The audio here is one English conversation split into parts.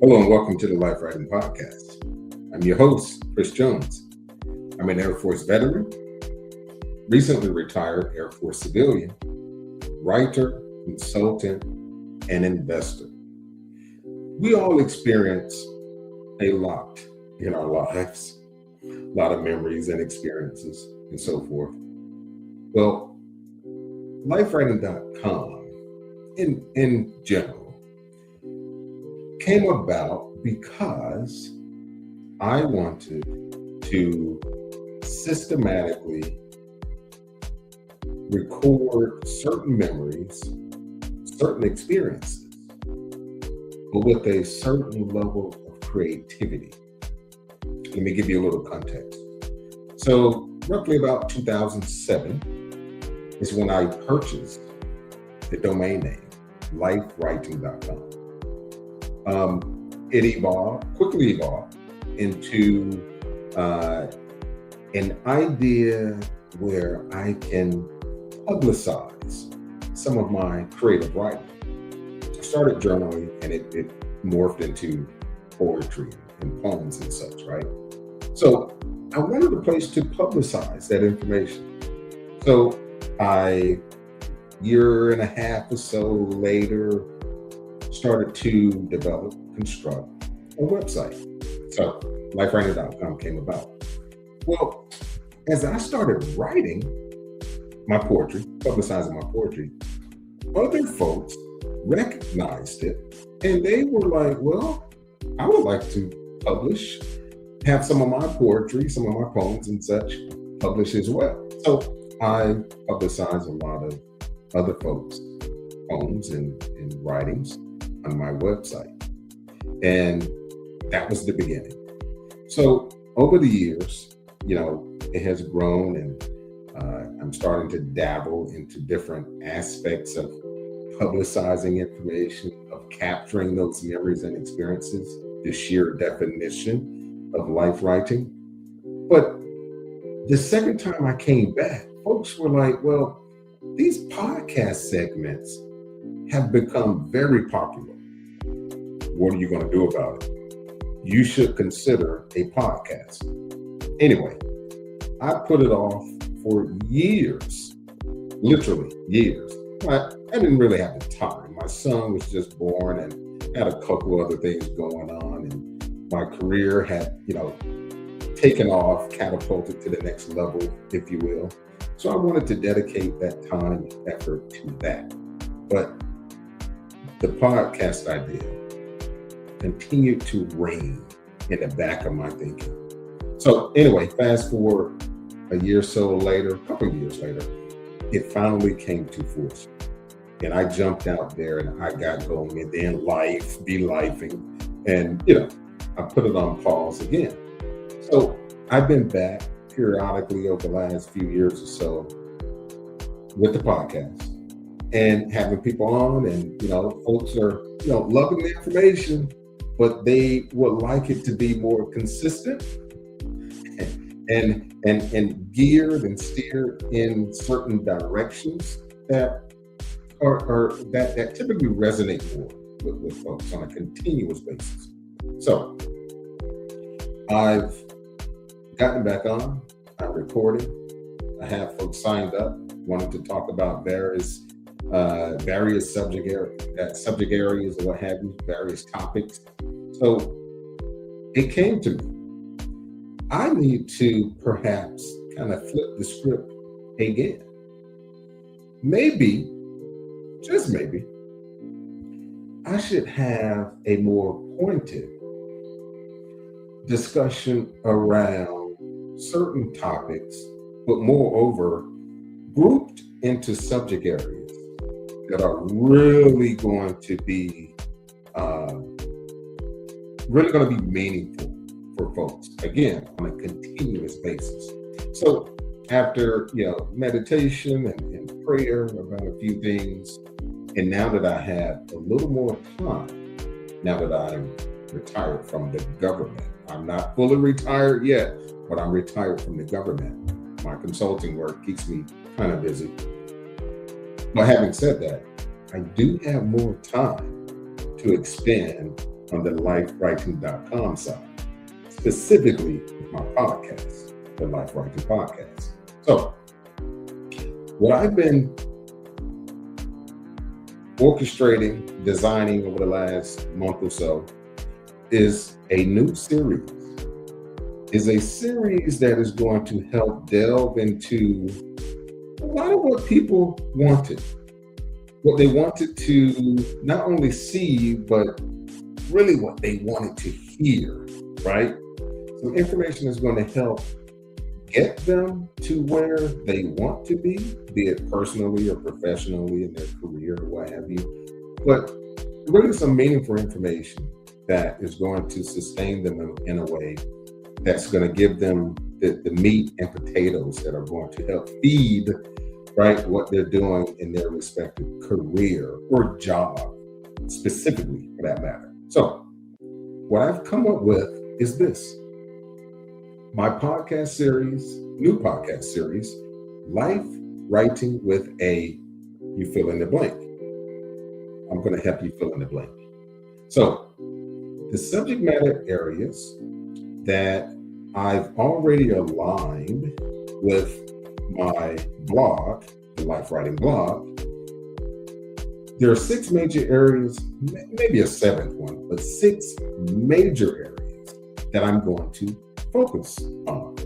Hello and welcome to the Life Writing Podcast. I'm your host, Chris Jones. I'm an Air Force veteran, recently retired Air Force civilian, writer, consultant, and investor. We all experience a lot in our lives, a lot of memories and experiences, and so forth. Well, LifeWriting.com in general came about because I wanted to systematically record certain memories, certain experiences, but with a certain level of creativity. Let me give you a little context. So, roughly about 2007 is when I purchased the domain name, lifewriting.com. It quickly evolved into an idea where I can publicize some of my creative writing. I started journaling and it morphed into poetry and poems and such, right? So I wanted a place to publicize that information. So year and a half or so later, started to construct a website. So lifewriting.com came about. Well, as I started writing my poetry, publicizing my poetry, other folks recognized it and they were like, well, I would like to have some of my poetry, some of my poems and such published as well. So I publicized a lot of other folks' poems and writings on my website. And that was the beginning. So over the years, it has grown and I'm starting to dabble into different aspects of publicizing information, of capturing those memories and experiences, the sheer definition of life writing. But the second time I came back, folks were like, well, these podcast segments have become very popular. What are you going to do about it? You should consider a podcast. Anyway, I put it off for years, literally years. I didn't really have the time. My son was just born and had a couple other things going on. And my career had, taken off, catapulted to the next level, if you will. So I wanted to dedicate that time and effort to that. But the podcast idea continued to reign in the back of my thinking. So anyway, fast forward a year or so later, a couple of years later, it finally came to fruition. And I jumped out there and I got going, and then life be lifing. And, I put it on pause again. So I've been back periodically over the last few years or so with the podcast and having people on, and, folks are, loving the information, but they would like it to be more consistent and geared and steered in certain directions that that typically resonate more with folks on a continuous basis. So I've gotten back on, I'm recording, I have folks signed up, wanted to talk about various subject areas or what have you, various topics. So it came to me, I need to perhaps kind of flip the script again. Maybe, just maybe, I should have a more pointed discussion around certain topics, but moreover, grouped into subject areas that are really going to be meaningful for folks, again, on a continuous basis. So after meditation and prayer about a few things, and now that I have a little more time, now that I'm retired from the government, I'm not fully retired yet, but I'm retired from the government. My consulting work keeps me kind of busy. But having said that, I do have more time to expend on the lifewriting.com side, specifically with my podcast, the Life Writing Podcast. So, what I've been orchestrating, designing over the last month or so is a new series. Is a series that is going to help delve into a lot of what people wanted. What they wanted to not only see, but really what they wanted to hear, right? So information is going to help get them to where they want to be it personally or professionally in their career or what have you. But really some meaningful information that is going to sustain them in a way that's going to give them the meat and potatoes that are going to help feed, right, what they're doing in their respective career or job, specifically for that matter. So what I've come up with is this. My podcast series, new podcast series, Life Writing with a You Fill in the Blank. I'm going to help you fill in the blank. So the subject matter areas that I've already aligned with my blog, the Life Writing blog, there are 6 major areas, maybe a 7th one, but 6 major areas that I'm going to focus on.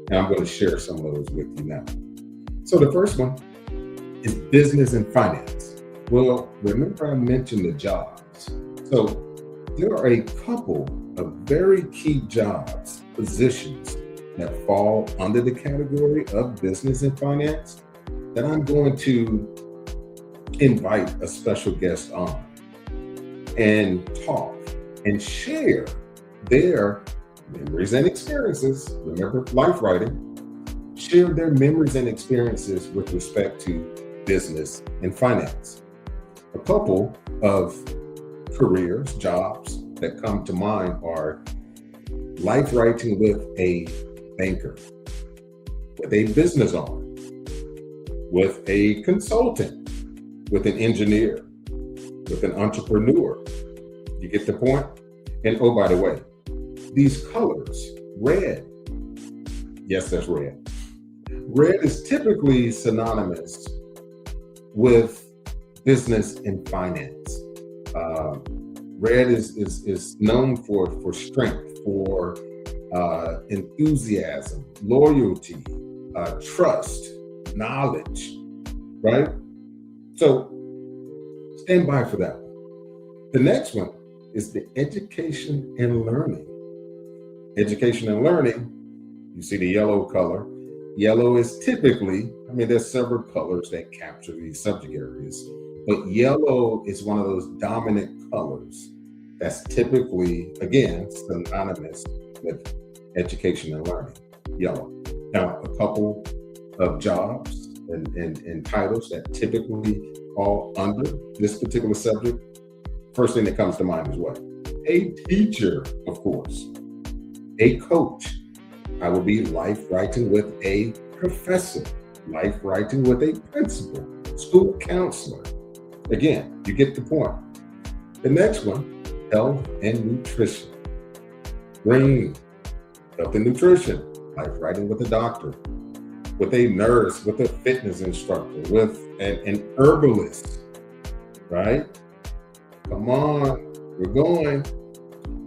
And I'm going to share some of those with you now. So the first one is business and finance. Well, remember I mentioned the jobs. So there are a couple of very key jobs, positions that fall under the category of business and finance that I'm going to invite a special guest on and talk and share their memories and experiences. Remember, life writing, share their memories and experiences with respect to business and finance. A couple of careers, jobs that come to mind are life writing with a banker, with a business owner, with a consultant, with an engineer, with an entrepreneur. You get the point? And oh, by the way, these colors, red, yes, that's red. Red is typically synonymous with business and finance. Red is known for strength, for enthusiasm, loyalty, trust, knowledge, right? So stand by for that one. The next one is the education and learning. Education and learning, you see the yellow color. Yellow is typically, there's several colors that capture these subject areas, but yellow is one of those dominant colors that's typically, again, synonymous with education and learning, yellow. Now, a couple of jobs and titles that typically fall under this particular subject. First thing that comes to mind is what? A teacher, of course. A coach. I will be life writing with a professor. Life writing with a principal. School counselor. Again, you get the point. The next one, health and nutrition. Green, health and nutrition. Life writing with a doctor, with a nurse, with a fitness instructor, with an herbalist, right? Come on, we're going.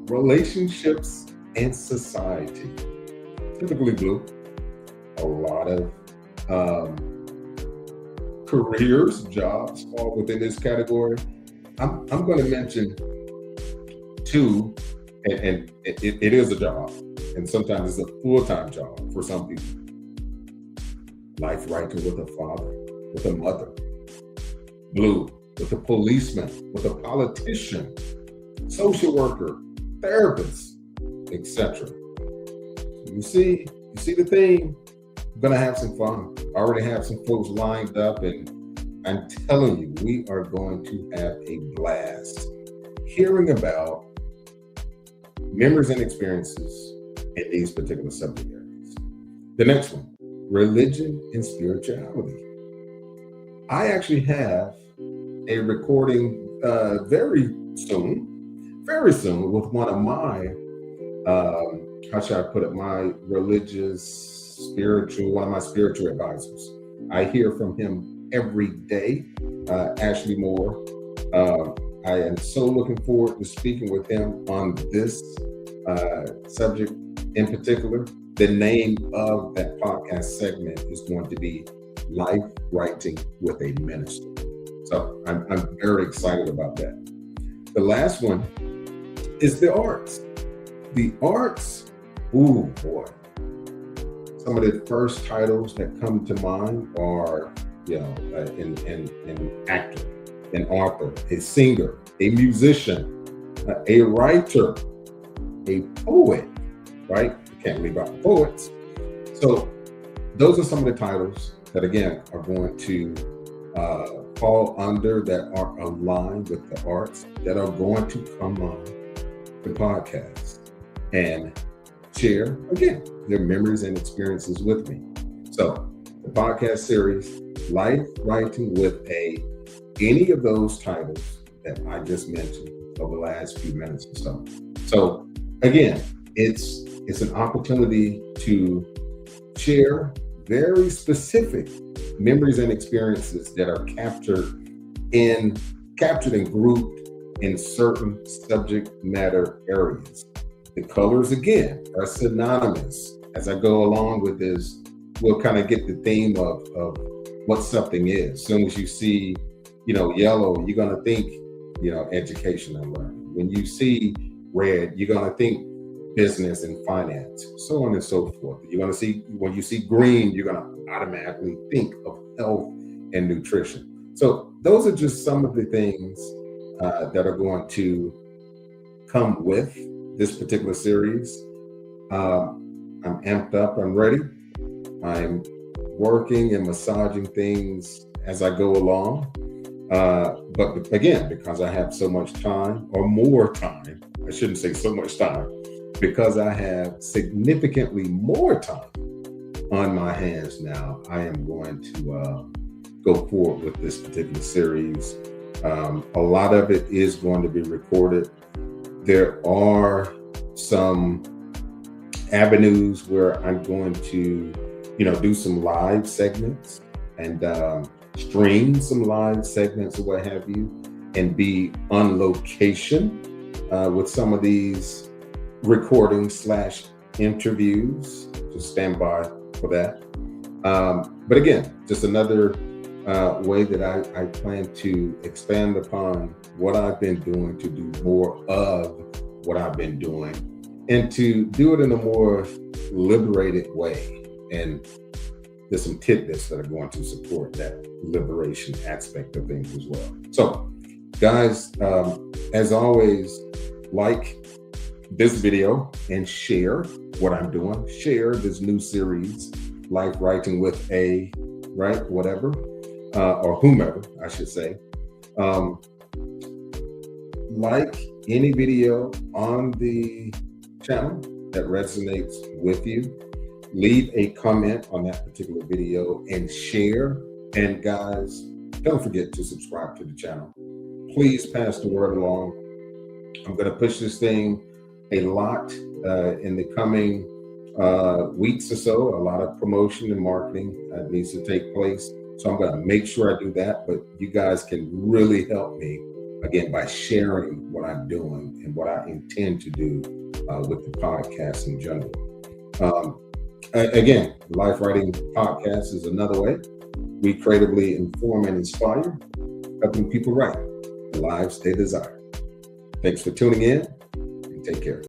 Relationships and society. Typically blue. A lot of careers, jobs fall within this category. I'm going to mention 2, and it is a job, and sometimes it's a full-time job for some people. Life writing with a father, with a mother. Blue, with a policeman, with a politician, social worker, therapist, etc. You see the theme. I'm gonna have some fun. I already have some folks lined up, and I'm telling you, we are going to have a blast hearing about memories and experiences in these particular subject areas. The next one, religion and spirituality. I actually have a recording very soon. In very soon with one of my, how should I put it, my one of my spiritual advisors. I hear from him every day, Ashley Moore. I am so looking forward to speaking with him on this subject in particular. The name of that podcast segment is going to be Life Writing with a Minister. So I'm very excited about that. The last one is the arts. The arts, ooh boy. Some of the first titles that come to mind are, an actor, an author, a singer, a musician, a writer, a poet, right? You can't leave out the poets. So those are some of the titles that, again, are going to fall under, that are aligned with the arts, that are going to come on the podcast and share, again, their memories and experiences with me. So the podcast series, Life Writing with any of those titles that I just mentioned over the last few minutes or so. So again, it's an opportunity to share very specific memories and experiences that are captured and grouped in certain subject matter areas. The colors, again, are synonymous. As I go along with this, we'll kind of get the theme of what something is. As soon as you see, yellow, you're going to think, education and learning. When you see red, you're going to think business and finance, so on and so forth. When you see green, you're going to automatically think of health and nutrition. So those are just some of the things that are going to come with this particular series. I'm amped up, I'm ready. I'm working and massaging things as I go along. But again, because I have so much time, or more time, I shouldn't say so much time, because I have significantly more time on my hands now, I am going to go forward with this particular series. A lot of it is going to be recorded. There are some avenues where I'm going to, do some live segments and stream some live segments or what have you, and be on location with some of these recordings / interviews. So stand by for that. But again, just another way that I plan to expand upon what I've been doing, to do more of what I've been doing, and to do it in a more liberated way. And there's some tidbits that are going to support that liberation aspect of things as well. So guys, as always, like this video and share what I'm doing. Share this new series, Life Writing with whatever, or whomever, I should say. Like any video on the channel that resonates with you. Leave a comment on that particular video and share. And guys, don't forget to subscribe to the channel. Please pass the word along. I'm going to push this thing a lot in the coming weeks or so. A lot of promotion and marketing needs to take place. So I'm going to make sure I do that. But you guys can really help me, again, by sharing what I'm doing and what I intend to do with the podcast in general. Again, the Life Writing Podcast is another way we creatively inform and inspire, helping people write the lives they desire. Thanks for tuning in, and take care.